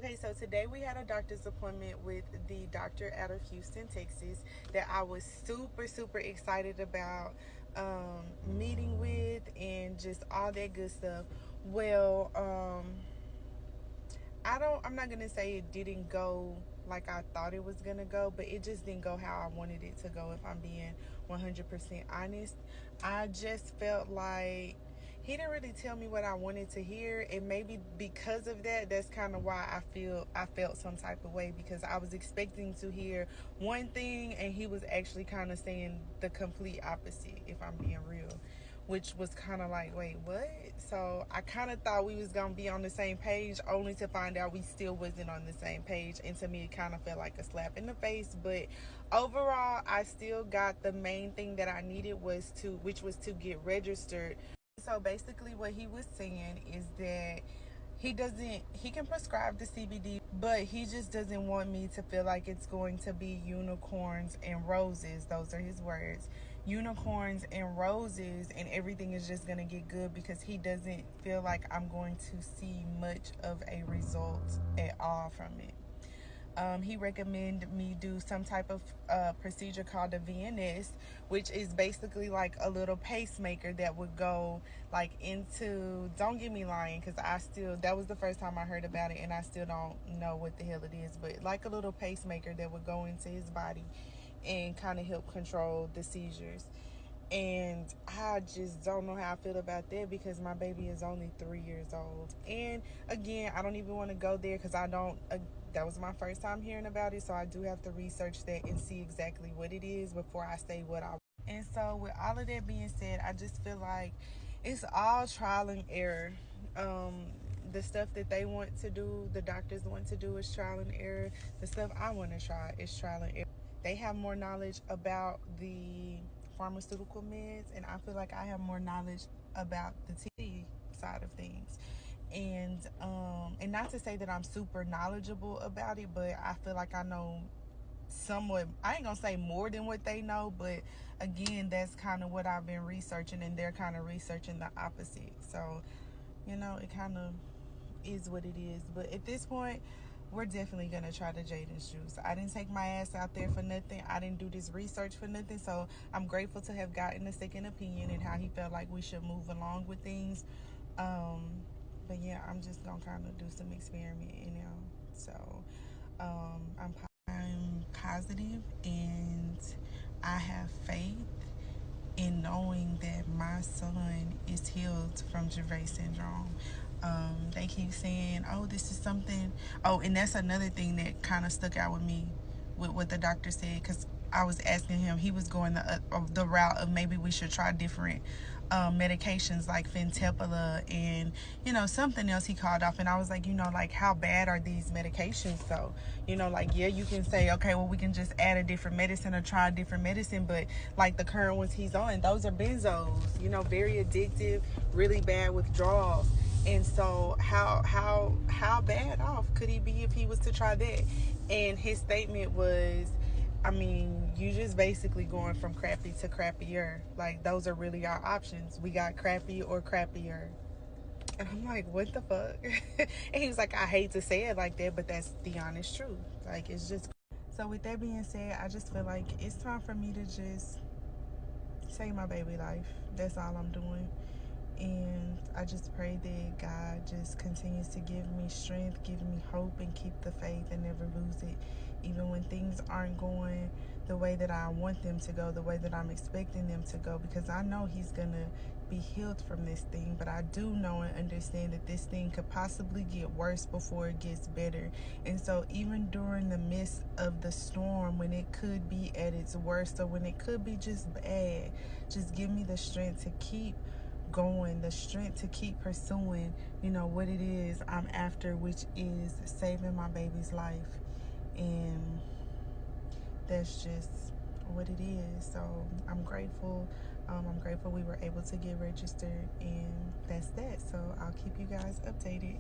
Okay, so today we had a doctor's appointment with the doctor out of Houston, Texas, that I was super excited about meeting with and just all that good stuff. Well, I'm not gonna say it didn't go like I thought it was gonna go, but it just didn't go how I wanted it to go, if I'm being 100% honest. I just felt like he didn't really tell me what I wanted to hear, and maybe because of that, that's kind of why I felt some type of way, because I was expecting to hear one thing and he was actually kind of saying the complete opposite, if I'm being real, which was kind of like, wait, what? So I kind of thought we was gonna be on the same page, only to find out we still wasn't on the same page. And to me, it kind of felt like a slap in the face. But overall, I still got the main thing that I needed, which was to get registered. So basically, what he was saying is that he can prescribe the CBD, but he just doesn't want me to feel like it's going to be unicorns and roses. Those are his words. Unicorns and roses, and everything is just going to get good, because he doesn't feel like I'm going to see much of a result at all from it. He recommended me do some type of procedure called a VNS, which is basically like a little pacemaker that would go like into, don't get me lying, because that was the first time I heard about it and I still don't know what the hell it is, but like a little pacemaker that would go into his body and kind of help control the seizures. And I just don't know how I feel about that, because my baby is only 3 years old. And again, I don't even want to go there, because that was my first time hearing about it. So I do have to research that and see exactly what it is before I say what I want. And so, with all of that being said, I just feel like it's all trial and error. The stuff that they want to do, the doctors want to do, is trial and error. The stuff I want to try is trial and error. They have more knowledge about the pharmaceutical meds, and I feel like I have more knowledge about the T side of things. And not to say that I'm super knowledgeable about it, but I feel like I know somewhat. I ain't gonna say more than what they know, but again, that's kind of what I've been researching, and they're kind of researching the opposite. So, it kind of is what it is. But at this point, we're definitely gonna try the Jaden's juice. I didn't take my ass out there for nothing. I didn't do this research for nothing. So I'm grateful to have gotten a second opinion and how he felt like we should move along with things. But yeah, I'm just gonna kind of do some experimenting. So I'm positive, and I have faith in knowing that my son is healed from Dravet syndrome. They keep saying, oh, this is something. Oh, and that's another thing that kind of stuck out with me with what the doctor said, because I was asking him, he was going the route of maybe we should try different medications like Fentanyl and, something else he called off. And I was like, like, how bad are these medications? So, like, yeah, you can say, okay, well, we can just add a different medicine or try a different medicine. But like the current ones he's on, those are benzos, very addictive, really bad withdrawals. And so how bad off could he be if he was to try that? And his statement was, I mean, you just basically going from crappy to crappier. Like, those are really our options. We got crappy or crappier. And I'm like, what the fuck? And he was like, I hate to say it like that, but that's the honest truth. Like, it's just. So with that being said, I just feel like it's time for me to just save my baby life. That's all I'm doing. And I just pray that God just continues to give me strength, give me hope, and keep the faith and never lose it. Even when things aren't going the way that I want them to go, the way that I'm expecting them to go, because I know he's going to be healed from this thing. But I do know and understand that this thing could possibly get worse before it gets better. And so even during the midst of the storm, when it could be at its worst, or when it could be just bad, just give me the strength to keep going, the strength to keep pursuing, what it is I'm after, which is saving my baby's life. And that's just what it is. So I'm grateful. I'm grateful we were able to get registered, and that's that. So I'll keep you guys updated.